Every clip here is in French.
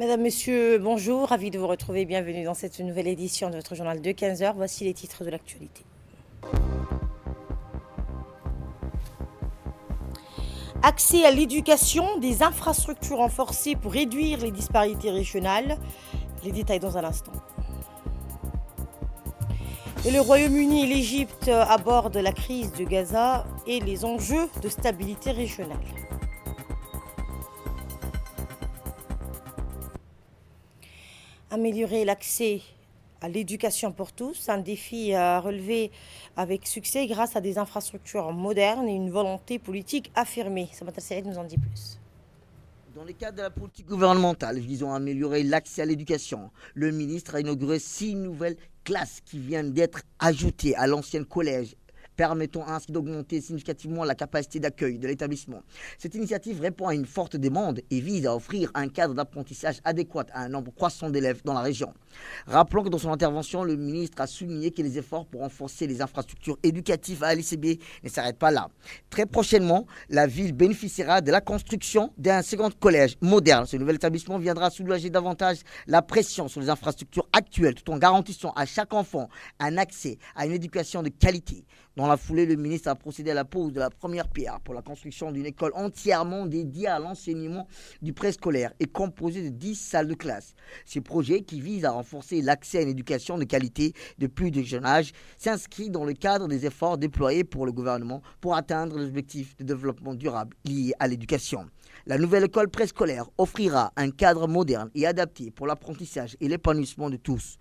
Mesdames, Messieurs, bonjour, ravi de vous retrouver. Bienvenue dans cette nouvelle édition de votre journal de 15 heures. Voici les titres de l'actualité. Accès à l'éducation, des infrastructures renforcées pour réduire les disparités régionales. Les détails dans un instant. Et le Royaume-Uni et l'Égypte abordent la crise de Gaza et les enjeux de stabilité régionale. Améliorer l'accès à l'éducation pour tous, un défi à relever avec succès grâce à des infrastructures modernes et une volonté politique affirmée. Samantha Saïd nous en dit plus. Dans le cadre de la politique gouvernementale visant à améliorer l'accès à l'éducation, le ministre a inauguré 6 nouvelles classes qui viennent d'être ajoutées à l'ancien collège, permettant ainsi d'augmenter significativement la capacité d'accueil de l'établissement. Cette initiative répond à une forte demande et vise à offrir un cadre d'apprentissage adéquat à un nombre croissant d'élèves dans la région. Rappelons que dans son intervention, le ministre a souligné que les efforts pour renforcer les infrastructures éducatives à l'ICB ne s'arrêtent pas là. Très prochainement, la ville bénéficiera de la construction d'un second collège moderne. Ce nouvel établissement viendra soulager davantage la pression sur les infrastructures actuelles tout en garantissant à chaque enfant un accès à une éducation de qualité. Dans la foulée, le ministre a procédé à la pose de la première pierre pour la construction d'une école entièrement dédiée à l'enseignement du préscolaire et composée de 10 salles de classe. Ce projet, qui vise à renforcer l'accès à une éducation de qualité de plus de jeune âge, s'inscrit dans le cadre des efforts déployés pour le gouvernement pour atteindre les objectifs de développement durable liés à l'éducation. La nouvelle école préscolaire offrira un cadre moderne et adapté pour l'apprentissage et l'épanouissement de tous.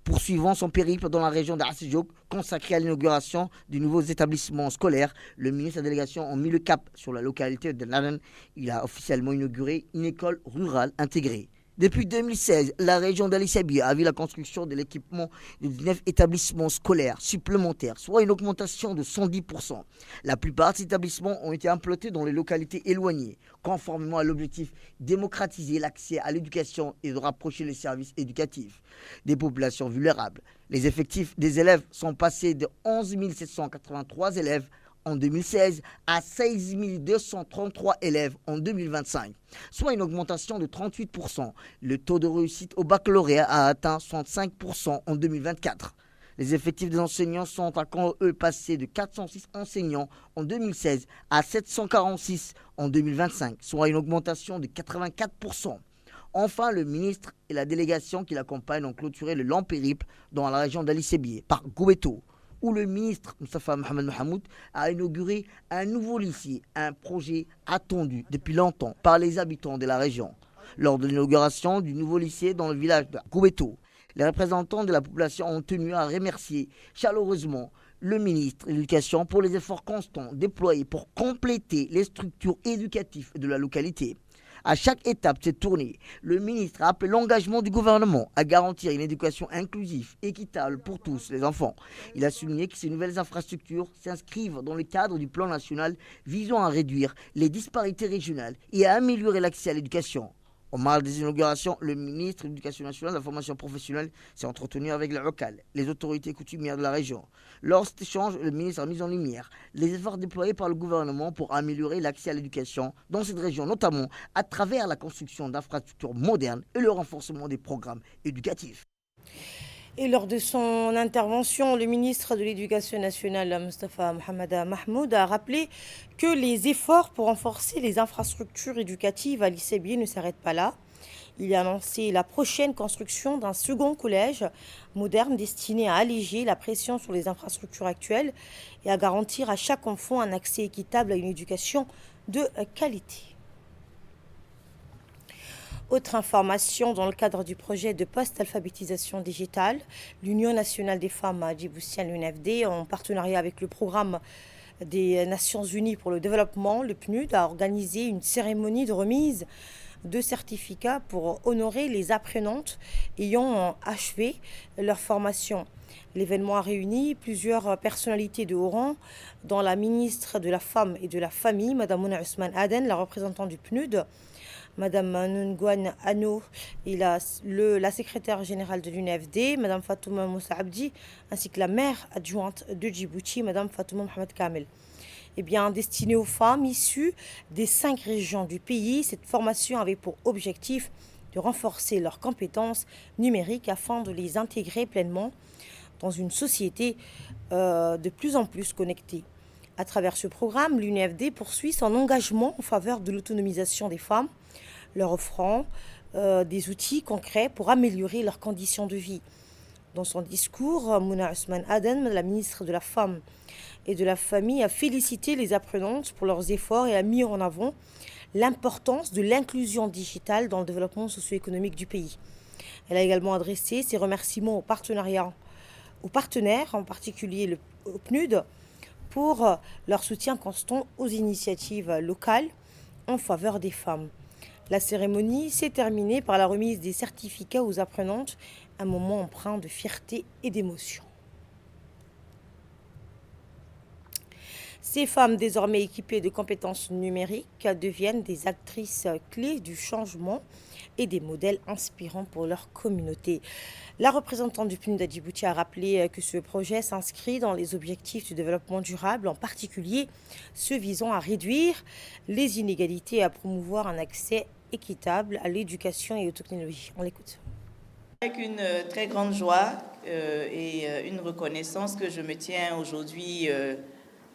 Poursuivant son périple dans la région d'Arsijouk, consacré à l'inauguration de nouveaux établissements scolaires, le ministre de la délégation a mis le cap sur la localité de Nanan. Il a officiellement inauguré une école rurale intégrée. Depuis 2016, la région d'Ali Sabia a vu la construction de l'équipement de 19 établissements scolaires supplémentaires, soit une augmentation de 110%. La plupart de ces établissements ont été implantés dans les localités éloignées, conformément à l'objectif démocratiser l'accès à l'éducation et de rapprocher les services éducatifs des populations vulnérables. Les effectifs des élèves sont passés de 11 783 élèves en 2016 à 16 233 élèves en 2025, soit une augmentation de 38%. Le taux de réussite au baccalauréat a atteint 65% en 2024. Les effectifs des enseignants sont à quant eux passés de 406 enseignants en 2016 à 746 en 2025, soit une augmentation de 84%. Enfin, le ministre et la délégation qui l'accompagnent ont clôturé le long périple dans la région d'Ali Sébié par Goubeto, où le ministre Moustapha Mohamed Mahamoud a inauguré un nouveau lycée, un projet attendu depuis longtemps par les habitants de la région. Lors de l'inauguration du nouveau lycée dans le village de Goubeto, les représentants de la population ont tenu à remercier chaleureusement le ministre de l'Éducation pour les efforts constants déployés pour compléter les structures éducatives de la localité. À chaque étape de cette tournée, le ministre a appelé l'engagement du gouvernement à garantir une éducation inclusive, équitable pour tous les enfants. Il a souligné que ces nouvelles infrastructures s'inscrivent dans le cadre du plan national visant à réduire les disparités régionales et à améliorer l'accès à l'éducation. Au marge des inaugurations, le ministre de l'Éducation nationale et de la formation professionnelle s'est entretenu avec les locales, les autorités coutumières de la région. Lors de cet échange, le ministre a mis en lumière les efforts déployés par le gouvernement pour améliorer l'accès à l'éducation dans cette région, notamment à travers la construction d'infrastructures modernes et le renforcement des programmes éducatifs. Et lors de son intervention, le ministre de l'Éducation nationale, Moustapha Mohamed Mahmoud, a rappelé que les efforts pour renforcer les infrastructures éducatives à l'ICB ne s'arrêtent pas là. Il a annoncé la prochaine construction d'un second collège moderne destiné à alléger la pression sur les infrastructures actuelles et à garantir à chaque enfant un accès équitable à une éducation de qualité. Autre information, dans le cadre du projet de post-alphabétisation digitale, l'Union nationale des femmes djiboutiennes, l'UNFD, en partenariat avec le programme des Nations Unies pour le développement, le PNUD, a organisé une cérémonie de remise de certificats pour honorer les apprenantes ayant achevé leur formation. L'événement a réuni plusieurs personnalités de haut rang, dont la ministre de la Femme et de la Famille, Mme Mouna Ousmane Aden, la représentante du PNUD, Madame Nungouane Anou et la secrétaire générale de l'UNFD, Madame Fatouma Moussa Abdi, ainsi que la maire adjointe de Djibouti, Madame Fatouma Mohamed Kamel. Destinée aux femmes issues des 5 régions du pays, cette formation avait pour objectif de renforcer leurs compétences numériques afin de les intégrer pleinement dans une société de plus en plus connectée. À travers ce programme, l'UNFD poursuit son engagement en faveur de l'autonomisation des femmes, leur offrant des outils concrets pour améliorer leurs conditions de vie. Dans son discours, Mouna Ousmane Aden, la ministre de la Femme et de la Famille, a félicité les apprenantes pour leurs efforts et a mis en avant l'importance de l'inclusion digitale dans le développement socio-économique du pays. Elle a également adressé ses remerciements aux partenaires, en particulier au PNUD, pour leur soutien constant aux initiatives locales en faveur des femmes. La cérémonie s'est terminée par la remise des certificats aux apprenantes, un moment empreint de fierté et d'émotion. Ces femmes, désormais équipées de compétences numériques, deviennent des actrices clés du changement et des modèles inspirants pour leur communauté. La représentante du PNUD à Djibouti a rappelé que ce projet s'inscrit dans les objectifs du développement durable, en particulier ceux visant à réduire les inégalités et à promouvoir un accès équitable à l'éducation et aux technologies. On l'écoute. Avec une très grande joie et une reconnaissance que je me tiens aujourd'hui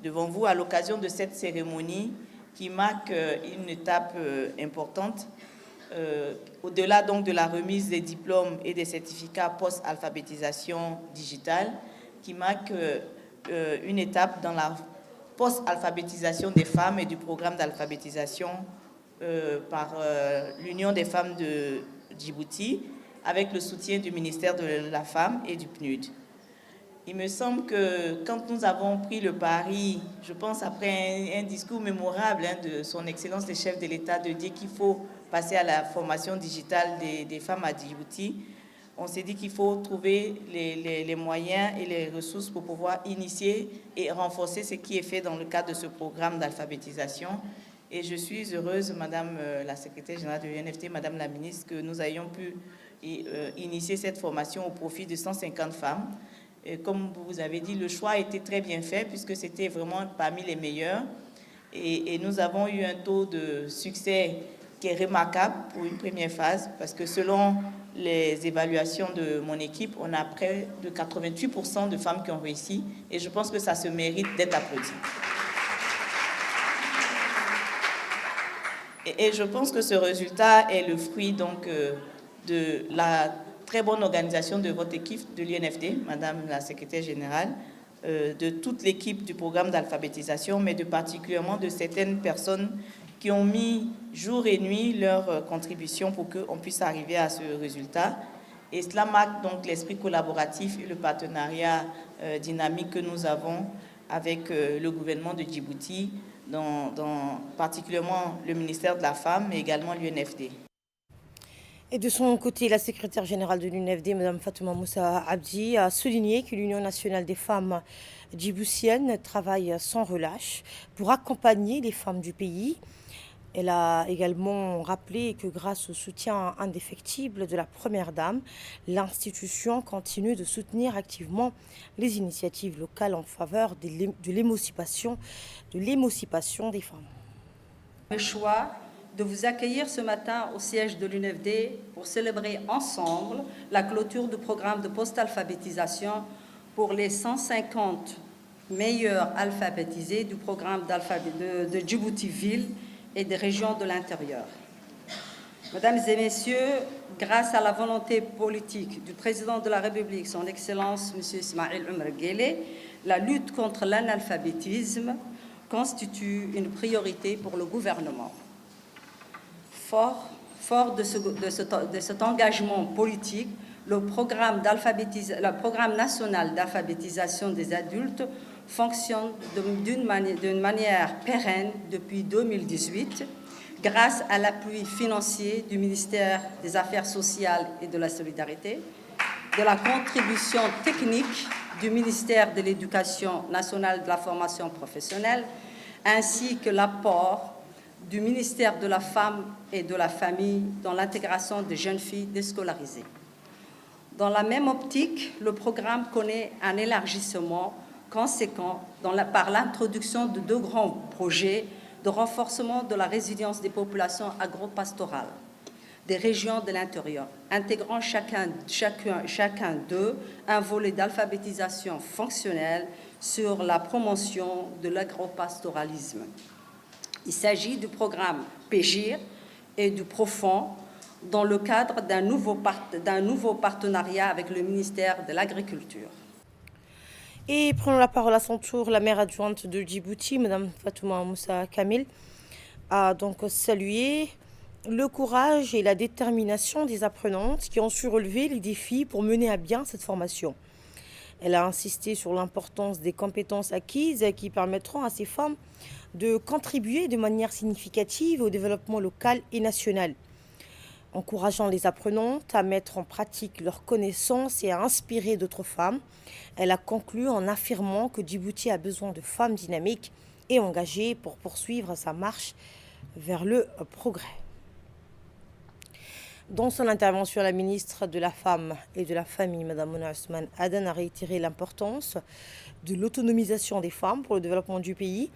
devant vous à l'occasion de cette cérémonie qui marque une étape importante au-delà donc de la remise des diplômes et des certificats post-alphabétisation digitale, qui marque une étape dans la post-alphabétisation des femmes et du programme d'alphabétisation par l'Union des femmes de Djibouti, avec le soutien du ministère de la Femme et du PNUD. Il me semble que quand nous avons pris le pari, je pense après un discours mémorable de son Excellence le chef de l'État, de dire qu'il faut passer à la formation digitale des femmes à Djibouti, on s'est dit qu'il faut trouver les moyens et les ressources pour pouvoir initier et renforcer ce qui est fait dans le cadre de ce programme d'alphabétisation. Et je suis heureuse, Madame la secrétaire générale de l'UNFD, Madame la ministre, que nous ayons pu initier cette formation au profit de 150 femmes. Et comme vous avez dit, le choix a été très bien fait puisque c'était vraiment parmi les meilleurs. Et nous avons eu un taux de succès qui est remarquable pour une première phase parce que selon les évaluations de mon équipe, on a près de 88% de femmes qui ont réussi et je pense que ça se mérite d'être applaudi. Et je pense que ce résultat est le fruit donc de la très bonne organisation de votre équipe de l'UNFD, Madame la secrétaire générale, de toute l'équipe du programme d'alphabétisation, mais particulièrement de certaines personnes qui ont mis jour et nuit leur contribution pour qu'on puisse arriver à ce résultat. Et cela marque donc l'esprit collaboratif et le partenariat dynamique que nous avons avec le gouvernement de Djibouti, particulièrement le ministère de la Femme, mais également l'UNFD. Et de son côté, la secrétaire générale de l'UNFD, Mme Fatouma Moussa Abdi, a souligné que l'Union nationale des femmes djiboutiennes travaille sans relâche pour accompagner les femmes du pays. Elle a également rappelé que grâce au soutien indéfectible de la Première Dame, l'institution continue de soutenir activement les initiatives locales en faveur de l'émancipation des femmes. Le choix de vous accueillir ce matin au siège de l'UNFD pour célébrer ensemble la clôture du programme de post-alphabétisation pour les 150 meilleurs alphabétisés du programme de Djibouti-Ville et des régions de l'intérieur. Mesdames et messieurs, grâce à la volonté politique du président de la République, son Excellence M. Ismaïl Omar Guelleh, la lutte contre l'analphabétisme constitue une priorité pour le gouvernement. Fort de cet engagement politique, le programme national d'alphabétisation des adultes fonctionne d'une manière pérenne depuis 2018 grâce à l'appui financier du ministère des Affaires sociales et de la Solidarité, de la contribution technique du ministère de l'Éducation nationale et de la formation professionnelle, ainsi que l'apport du ministère de la Femme et de la Famille dans l'intégration des jeunes filles déscolarisées. Dans la même optique, le programme connaît un élargissement conséquent par l'introduction de 2 grands projets de renforcement de la résilience des populations agro-pastorales. des régions de l'intérieur, intégrant chacun d'eux un volet d'alphabétisation fonctionnelle sur la promotion de l'agropastoralisme. Il s'agit du programme PEGIR et du Profond dans le cadre d'un nouveau partenariat avec le ministère de l'Agriculture. Et prenons la parole à son tour, la maire adjointe de Djibouti, Mme Fatouma Moussa Kamil, a donc salué le courage et la détermination des apprenantes qui ont su relever les défis pour mener à bien cette formation. Elle a insisté sur l'importance des compétences acquises qui permettront à ces femmes de contribuer de manière significative au développement local et national, encourageant les apprenantes à mettre en pratique leurs connaissances et à inspirer d'autres femmes. Elle a conclu en affirmant que Djibouti a besoin de femmes dynamiques et engagées pour poursuivre sa marche vers le progrès. Dans son intervention, la ministre de la Femme et de la Famille, Mme Mona Ousmane Adan, a réitéré l'importance de l'autonomisation des femmes pour le développement du pays.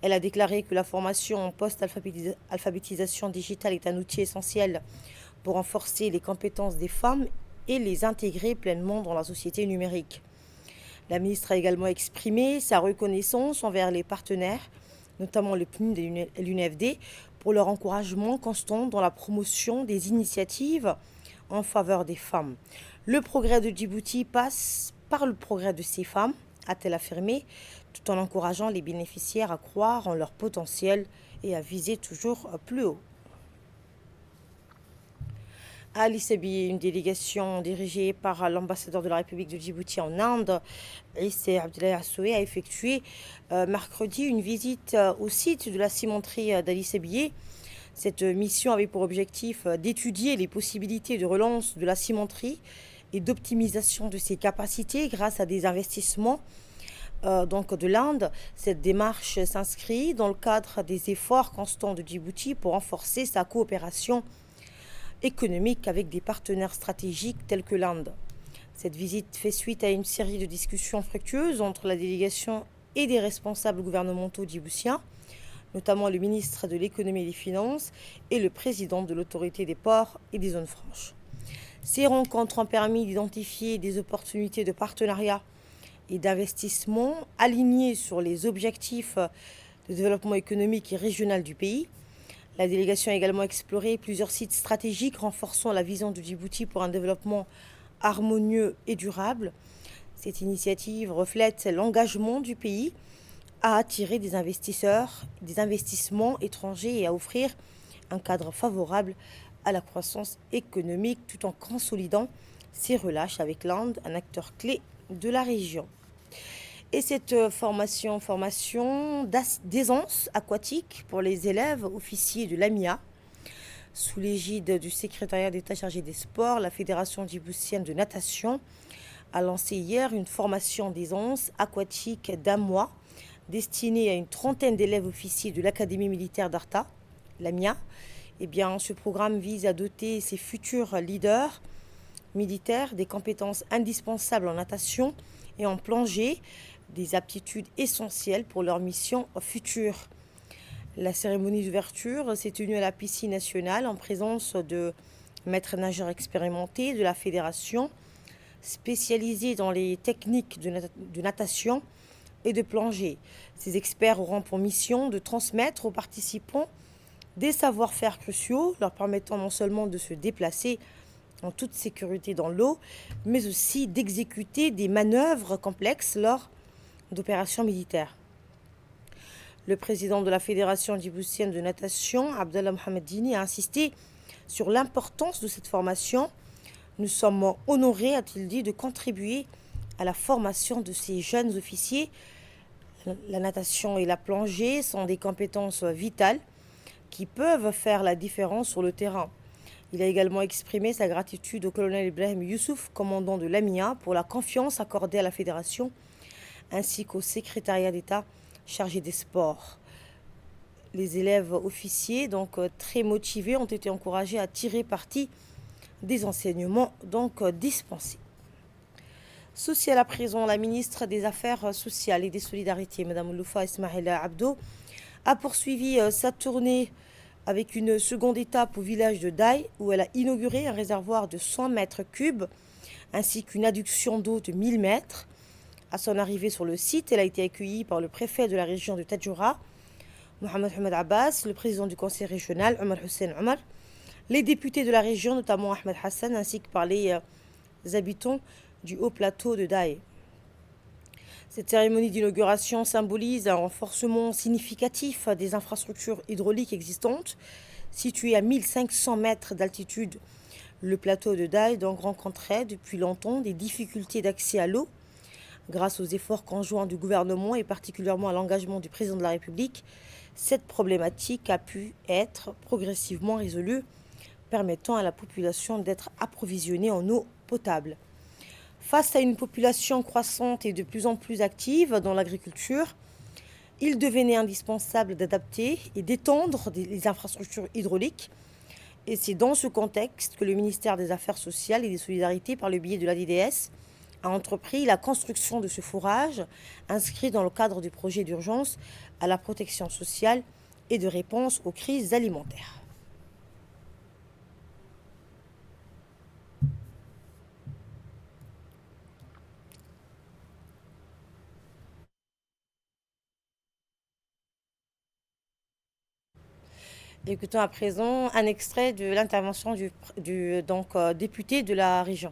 Elle a déclaré que la formation en post-alphabétisation digitale est un outil essentiel pour renforcer les compétences des femmes et les intégrer pleinement dans la société numérique. La ministre a également exprimé sa reconnaissance envers les partenaires, notamment le PNUD et l'UNFD, pour leur encouragement constant dans la promotion des initiatives en faveur des femmes. Le progrès de Djibouti passe par le progrès de ces femmes, a-t-elle affirmé, tout en encourageant les bénéficiaires à croire en leur potentiel et à viser toujours plus haut. À Addis Abeba, une délégation dirigée par l'ambassadeur de la République de Djibouti en Inde, Issa Abdoulaye Assoué, a effectué mercredi une visite au site de la cimenterie d'Addis Abeba. Cette mission avait pour objectif d'étudier les possibilités de relance de la cimenterie et d'optimisation de ses capacités grâce à des investissements de l'Inde. Cette démarche s'inscrit dans le cadre des efforts constants de Djibouti pour renforcer sa coopération économique avec des partenaires stratégiques tels que l'Inde. Cette visite fait suite à une série de discussions fructueuses entre la délégation et des responsables gouvernementaux djiboutiens, notamment le ministre de l'économie et des finances et le président de l'autorité des ports et des zones franches. Ces rencontres ont permis d'identifier des opportunités de partenariat et d'investissement alignés sur les objectifs de développement économique et régional du pays. La délégation a également exploré plusieurs sites stratégiques renforçant la vision de Djibouti pour un développement harmonieux et durable. Cette initiative reflète l'engagement du pays à attirer des investisseurs, des investissements étrangers et à offrir un cadre favorable à la croissance économique tout en consolidant ses relations avec l'Inde, un acteur clé de la région. Et cette formation d'aisance aquatique pour les élèves officiers de l'AMIA, sous l'égide du secrétariat d'État chargé des sports, la Fédération djiboutienne de natation a lancé hier une formation d'aisance aquatique d'un mois destinée à une trentaine d'élèves officiers de l'Académie militaire d'Arta, l'AMIA. Ce programme vise à doter ces futurs leaders militaires des compétences indispensables en natation et en plongée, des aptitudes essentielles pour leur mission future. La cérémonie d'ouverture s'est tenue à la piscine nationale en présence de maîtres nageurs expérimentés de la fédération, spécialisés dans les techniques de natation et de plongée. Ces experts auront pour mission de transmettre aux participants des savoir-faire cruciaux, leur permettant non seulement de se déplacer en toute sécurité dans l'eau, mais aussi d'exécuter des manœuvres complexes lors d'opérations militaires. Le président de la Fédération djiboutienne de natation, Abdallah Mohamed Dini, a insisté sur l'importance de cette formation. Nous sommes honorés, a-t-il dit, de contribuer à la formation de ces jeunes officiers. La natation et la plongée sont des compétences vitales qui peuvent faire la différence sur le terrain. Il a également exprimé sa gratitude au colonel Ibrahim Youssouf, commandant de l'AMIA, pour la confiance accordée à la Fédération, ainsi qu'au secrétariat d'État chargé des sports. Les élèves officiers, très motivés, ont été encouragés à tirer parti des enseignements dispensés. Sociale à présent, la ministre des Affaires sociales et des Solidarités, Mme Loufa Ismaïla Abdo, a poursuivi sa tournée avec une seconde étape au village de Daï, où elle a inauguré un réservoir de 100 mètres cubes, ainsi qu'une adduction d'eau de 1000 mètres. À son arrivée sur le site, elle a été accueillie par le préfet de la région de Tadjoura, Mohamed Hamad Abbas, le président du conseil régional, Omar Hussein Omar, les députés de la région, notamment Ahmed Hassan, ainsi que par les habitants du haut plateau de Daï. Cette cérémonie d'inauguration symbolise un renforcement significatif des infrastructures hydrauliques existantes. Situé à 1500 mètres d'altitude, le plateau de Daï donc rencontrait depuis longtemps des difficultés d'accès à l'eau. Grâce aux efforts conjoints du gouvernement et particulièrement à l'engagement du président de la République, cette problématique a pu être progressivement résolue, permettant à la population d'être approvisionnée en eau potable. Face à une population croissante et de plus en plus active dans l'agriculture, il devenait indispensable d'adapter et d'étendre les infrastructures hydrauliques. Et c'est dans ce contexte que le ministère des Affaires sociales et des Solidarités, par le biais de l'ADDS, a entrepris la construction de ce forage inscrit dans le cadre du projet d'urgence à la protection sociale et de réponse aux crises alimentaires. Écoutons à présent un extrait de l'intervention du député de la région.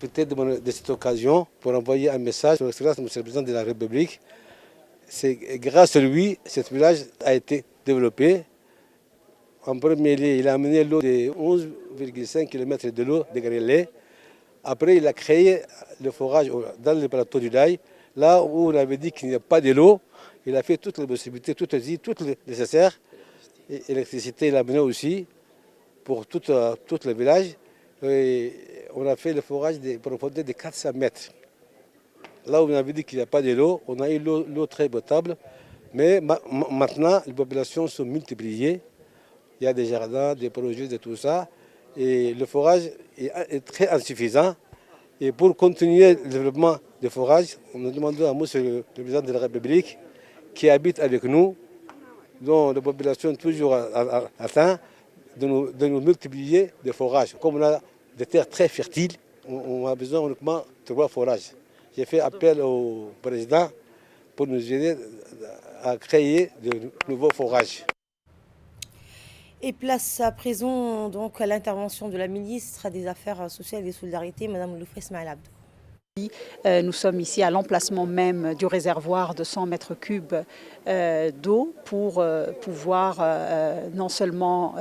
Peut-être de cette occasion pour envoyer un message sur l'excellence de M. le Président de la République. C'est grâce à lui, ce village a été développé. En premier lieu, il a amené l'eau de 11,5 km de l'eau de Grelais. Après, il a créé le forage dans le plateau du Daï. Là où on avait dit qu'il n'y a pas de l'eau, il a fait toutes les possibilités, tout le nécessaire. L'électricité, il a amené aussi pour tout le village. Et on a fait le forage de profondeur de 400 mètres. Là où on avait dit qu'il n'y a pas de l'eau, on a eu l'eau très potable. Mais maintenant, les populations sont multipliées. Il y a des jardins, des projets, de tout ça. Et le forage est très insuffisant. Et pour continuer le développement du forage, on a demandé à M. le Président de la République, qui habite avec nous, dont la population est toujours atteinte, de nous multiplier des forages. Comme on a des terres très fertiles, on a besoin uniquement de 3 forages. J'ai fait appel au président pour nous aider à créer de nouveaux forages. Et place à présent donc à l'intervention de la ministre des Affaires sociales et des Solidarités, Mme Loufès Ismaël Abdou. Nous sommes ici à l'emplacement même du réservoir de 100 mètres cubes d'eau pour pouvoir non seulement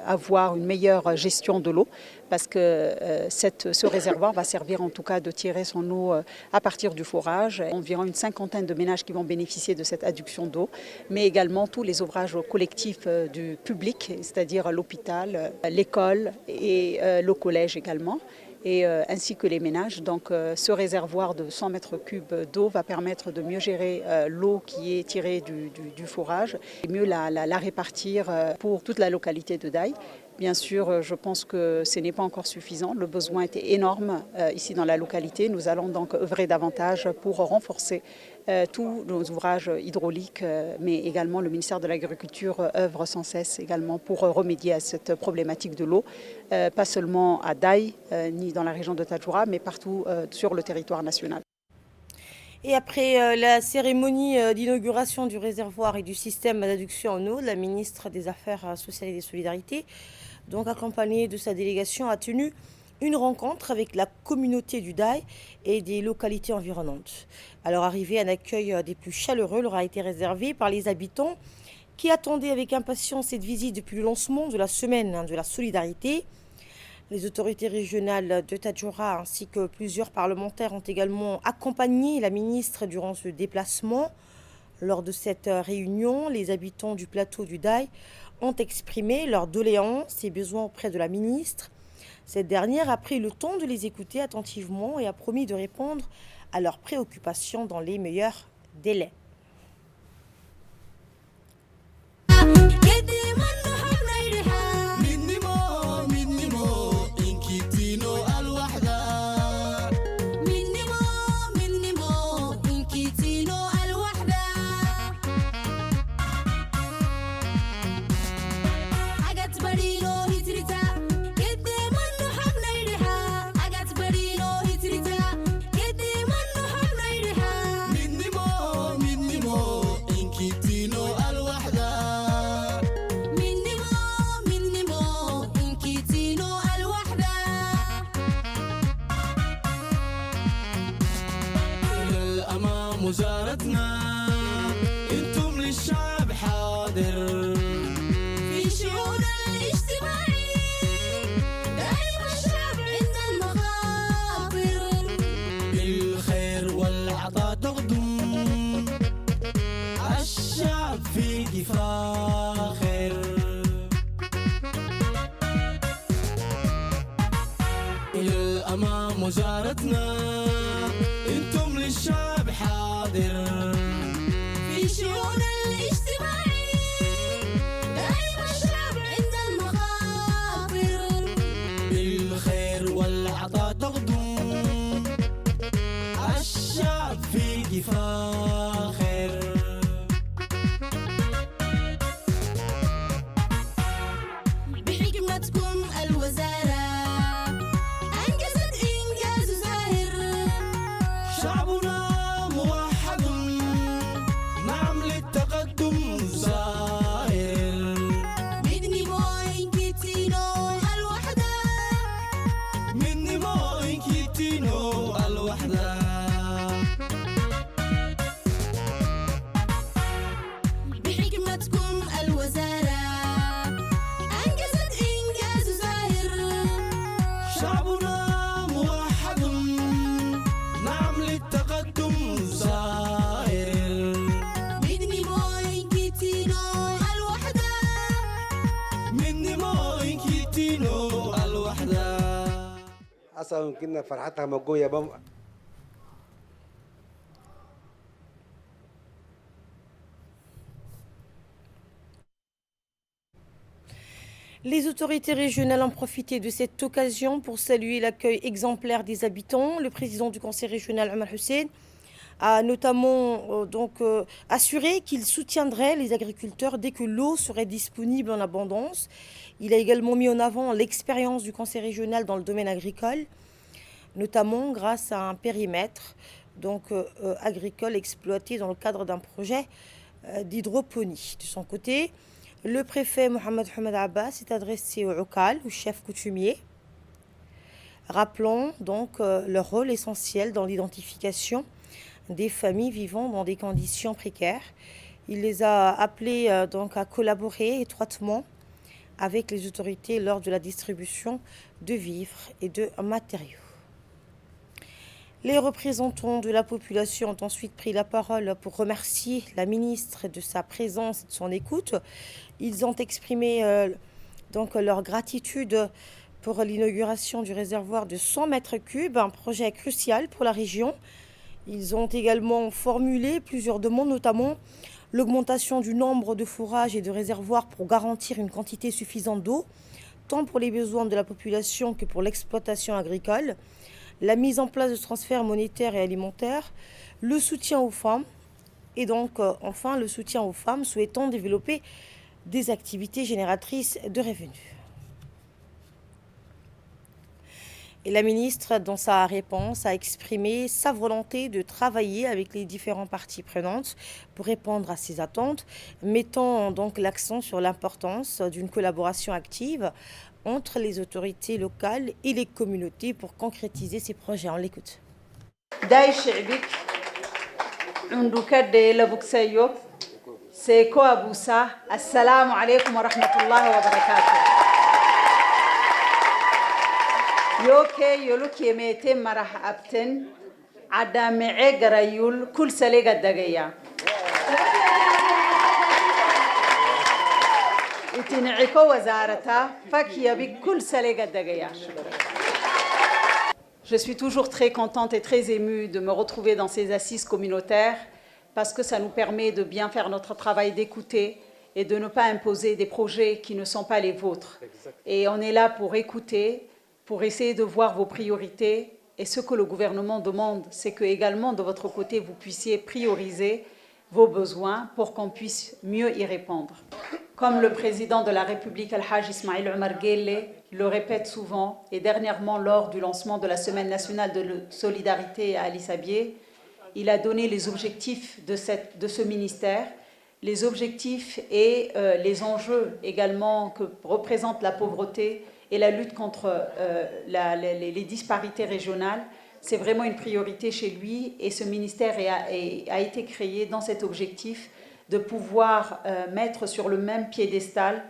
avoir une meilleure gestion de l'eau, parce que ce réservoir va servir en tout cas de tirer son eau à partir du forage. Environ une cinquantaine de ménages qui vont bénéficier de cette adduction d'eau, mais également tous les ouvrages collectifs du public, c'est-à-dire l'hôpital, l'école et le collège également. Ainsi que les ménages. Donc ce réservoir de 100 mètres cubes d'eau va permettre de mieux gérer l'eau qui est tirée du forage et mieux la répartir pour toute la localité de Daï. Bien sûr, je pense que ce n'est pas encore suffisant. Le besoin était énorme ici dans la localité. Nous allons donc œuvrer davantage pour renforcer tous nos ouvrages hydrauliques, mais également le ministère de l'Agriculture œuvre sans cesse également pour remédier à cette problématique de l'eau, pas seulement à Daï, ni dans la région de Tadjoura, mais partout sur le territoire national. Et après la cérémonie d'inauguration du réservoir et du système d'adduction en eau, la ministre des Affaires sociales et des Solidarités, donc accompagnée de sa délégation, a tenu une rencontre avec la communauté du Daï et des localités environnantes. À leur arrivée, un accueil des plus chaleureux leur a été réservé par les habitants qui attendaient avec impatience cette visite depuis le lancement de la semaine de la solidarité. Les autorités régionales de Tadjoura ainsi que plusieurs parlementaires ont également accompagné la ministre durant ce déplacement. Lors de cette réunion, les habitants du plateau du Daï ont exprimé leurs doléances et besoins auprès de la ministre. Cette dernière a pris le temps de les écouter attentivement et a promis de répondre à leurs préoccupations dans les meilleurs délais. وزارتنا انتم للشعب حاضر في شؤون الاجتماعية دائما الشعب عند المخاطر بالخير والعطاء تغدو الشعب فيك فاخر بحكمتكم الوزارة أنجزت إنجاز زاهر شعبنا موحد نعم للتقدم زاهر بدني موين كيتينو الوحدة مني موين كيتينو الوحدة بحكمتكم الوزارة أنجزت إنجاز زاهر شعبنا موحد نعم للتقدم زاهر بدني موين كيتينو الوحدة مني موين كيتينو الوحدة أصلا كنا فرحتها موجودة بم. Les autorités régionales ont profité de cette occasion pour saluer l'accueil exemplaire des habitants. Le président du conseil régional, Omar Hussein, a notamment assuré qu'il soutiendrait les agriculteurs dès que l'eau serait disponible en abondance. Il a également mis en avant l'expérience du conseil régional dans le domaine agricole, notamment grâce à un périmètre agricole exploité dans le cadre d'un projet d'hydroponie. De son côté, le préfet Mohamed Hamad Abbas s'est adressé au Oukal, au chef coutumier, rappelant donc leur rôle essentiel dans l'identification des familles vivant dans des conditions précaires. Il les a appelés à collaborer étroitement avec les autorités lors de la distribution de vivres et de matériaux. Les représentants de la population ont ensuite pris la parole pour remercier la ministre de sa présence et de son écoute. Ils ont exprimé leur gratitude pour l'inauguration du réservoir de 100 mètres cubes, un projet crucial pour la région. Ils ont également formulé plusieurs demandes, notamment l'augmentation du nombre de forages et de réservoirs pour garantir une quantité suffisante d'eau, tant pour les besoins de la population que pour l'exploitation agricole, la mise en place de transferts monétaires et alimentaires, le soutien aux femmes et enfin le soutien aux femmes souhaitant développer des activités génératrices de revenus. Et la ministre, dans sa réponse, a exprimé sa volonté de travailler avec les différentes parties prenantes pour répondre à ces attentes, mettant donc l'accent sur l'importance d'une collaboration active entre les autorités locales et les communautés pour concrétiser ces projets. On l'écoute. Assalamu alaikum wa rahmatullahi wa barakatuh. Yoke yoluki mete marah abten adame garayul kul salega dagaya. Je suis toujours très contente et très émue de me retrouver dans ces assises communautaires parce que ça nous permet de bien faire notre travail d'écouter et de ne pas imposer des projets qui ne sont pas les vôtres. Et on est là pour écouter, pour essayer de voir vos priorités. Et ce que le gouvernement demande, c'est que également de votre côté, vous puissiez prioriser vos besoins pour qu'on puisse mieux y répondre. Comme le président de la République, Al-Hajj Ismail Omar Guelleh, le répète souvent, et dernièrement lors du lancement de la Semaine nationale de solidarité à Addis Abeba, il a donné les objectifs de ce ministère, les objectifs et les enjeux également que représente la pauvreté et la lutte contre les disparités régionales. C'est vraiment une priorité chez lui et ce ministère a été créé dans cet objectif de pouvoir mettre sur le même piédestal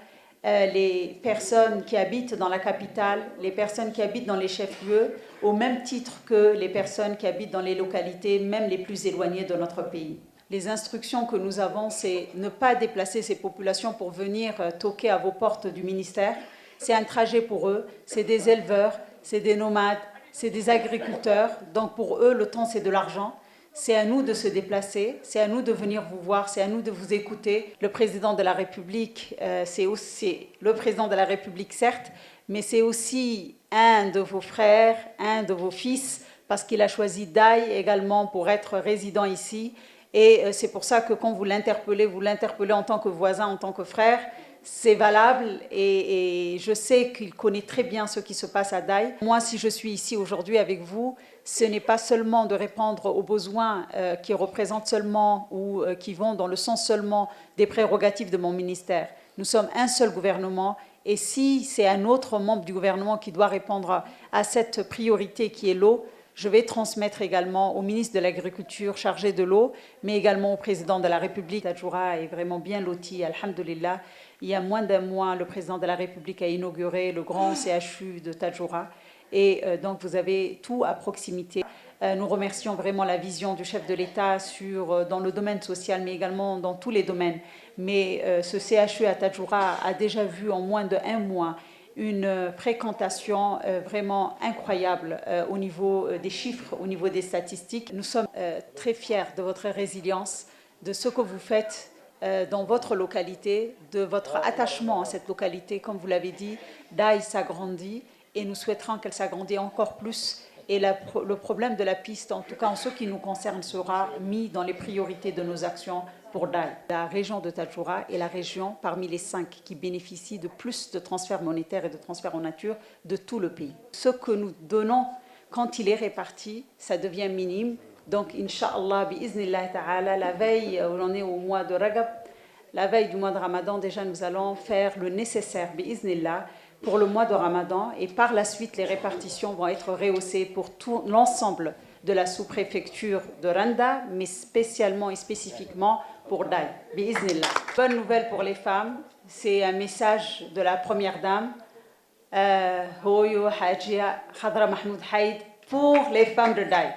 les personnes qui habitent dans la capitale, les personnes qui habitent dans les chefs-lieux, au même titre que les personnes qui habitent dans les localités, même les plus éloignées de notre pays. Les instructions que nous avons, c'est ne pas déplacer ces populations pour venir toquer à vos portes du ministère. C'est un trajet pour eux, c'est des éleveurs, c'est des nomades, c'est des agriculteurs, donc pour eux, le temps, c'est de l'argent. C'est à nous de se déplacer, c'est à nous de venir vous voir, c'est à nous de vous écouter. Le président de la République, c'est aussi le président de la République, certes, mais c'est aussi un de vos frères, un de vos fils, parce qu'il a choisi Daï également pour être résident ici. Et c'est pour ça que quand vous l'interpellez en tant que voisin, en tant que frère, c'est valable et je sais qu'il connaît très bien ce qui se passe à Daï. Moi, si je suis ici aujourd'hui avec vous, ce n'est pas seulement de répondre aux besoins qui représentent seulement ou qui vont dans le sens seulement des prérogatives de mon ministère. Nous sommes un seul gouvernement et si c'est un autre membre du gouvernement qui doit répondre à cette priorité qui est l'eau, je vais transmettre également au ministre de l'Agriculture chargé de l'eau, mais également au président de la République. Tadjoura est vraiment bien loti, alhamdoulilah. Il y a moins d'un mois, le président de la République a inauguré le grand CHU de Tadjoura. Et donc, vous avez tout à proximité. Nous remercions vraiment la vision du chef de l'État dans le domaine social, mais également dans tous les domaines. Mais ce CHU à Tadjoura a déjà vu en moins d'1 mois une fréquentation vraiment incroyable au niveau des chiffres, au niveau des statistiques. Nous sommes très fiers de votre résilience, de ce que vous faites dans votre localité, de votre attachement à cette localité. Comme vous l'avez dit, Daï s'agrandit et nous souhaiterons qu'elle s'agrandisse encore plus. Et le problème de la piste, en tout cas en ce qui nous concerne, sera mis dans les priorités de nos actions pour Daï. La région de Tadjoura est la région parmi les 5 qui bénéficie de plus de transferts monétaires et de transferts en nature de tout le pays. Ce que nous donnons, quand il est réparti, ça devient minime. Donc, Inch'Allah, bi'iznillah ta'ala, la veille, on est au mois de Ragab, la veille du mois de Ramadan, déjà nous allons faire le nécessaire, bi'iznillah, pour le mois de Ramadan. Et par la suite, les répartitions vont être rehaussées pour tout l'ensemble de la sous-préfecture de Randa, mais spécialement et spécifiquement pour Daï, bi'iznillah. Bonne nouvelle pour les femmes, c'est un message de la première dame, Hoyo Hajia Khadra Mahmoud Haïd, pour les femmes de Daï.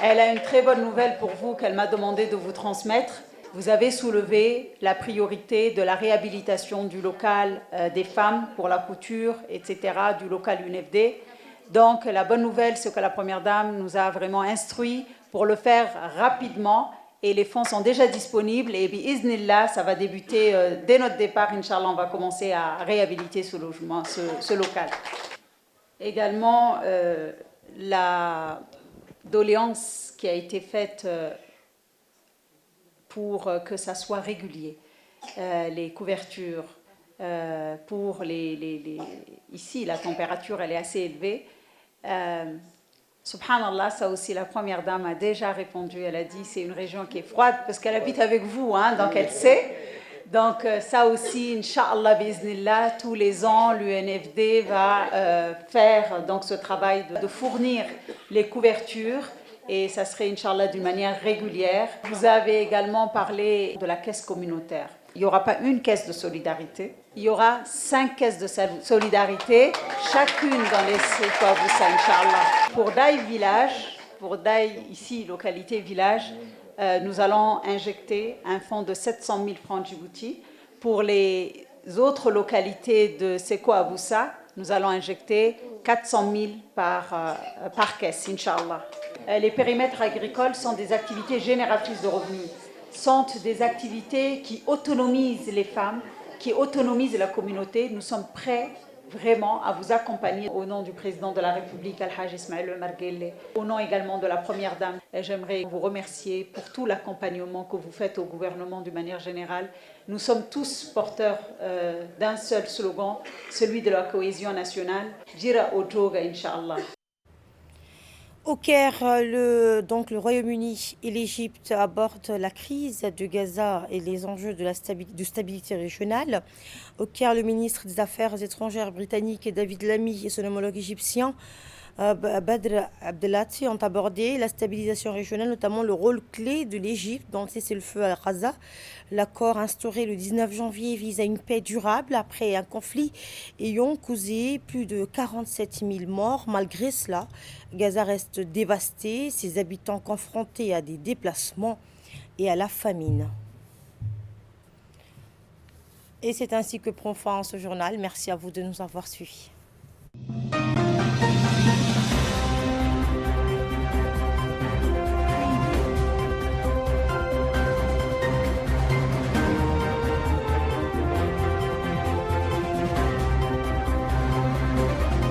Elle a une très bonne nouvelle pour vous qu'elle m'a demandé de vous transmettre. Vous avez soulevé la priorité de la réhabilitation du local des femmes pour la couture, etc., du local UNFD. Donc, la bonne nouvelle, c'est que la Première Dame nous a vraiment instruit pour le faire rapidement et les fonds sont déjà disponibles et bi'iznillah, ça va débuter dès notre départ, Inch'Allah, on va commencer à réhabiliter ce logement, ce local. Également, la doléance qui a été faite pour que ça soit régulier, les couvertures, pour ici la température elle est assez élevée. Subhanallah, ça aussi la première dame a déjà répondu, elle a dit c'est une région qui est froide parce qu'elle habite avec vous, hein, donc elle sait. Donc ça aussi, Inch'Allah, bi'iznillah, tous les ans, l'UNFD va faire donc ce travail de fournir les couvertures et ça serait, Inch'Allah, d'une manière régulière. Vous avez également parlé de la caisse communautaire. Il n'y aura pas une caisse de solidarité, il y aura 5 caisses de solidarité, chacune dans les Sekouaboussa, Inch'Allah. Pour Daï Village, pour Daï, ici, localité village, nous allons injecter un fonds de 700 000 francs Djibouti. Pour les autres localités de Sekouaboussa, nous allons injecter 400 000 par caisse, Inch'Allah. Les périmètres agricoles sont des activités génératrices de revenus, sont des activités qui autonomisent les femmes, qui autonomisent la communauté. Nous sommes prêts vraiment à vous accompagner au nom du président de la République, Al-Hajj Ismaël Omar Guelleh, au nom également de la Première Dame. J'aimerais vous remercier pour tout l'accompagnement que vous faites au gouvernement d'une manière générale. Nous sommes tous porteurs d'un seul slogan, celui de la cohésion nationale. Jira Ojoga, Inch'Allah. Au Caire, le Royaume-Uni et l'Égypte abordent la crise de Gaza et les enjeux de stabilité régionale. Au Caire, le ministre des Affaires étrangères britannique David Lammy et son homologue égyptien Badr Abdelati ont abordé la stabilisation régionale, notamment le rôle clé de l'Égypte dans le cessez-le-feu à Gaza. L'accord instauré le 19 janvier vise à une paix durable après un conflit ayant causé plus de 47 000 morts. Malgré cela, Gaza reste dévastée, ses habitants confrontés à des déplacements et à la famine. Et c'est ainsi que prend fin ce journal. Merci à vous de nous avoir suivis.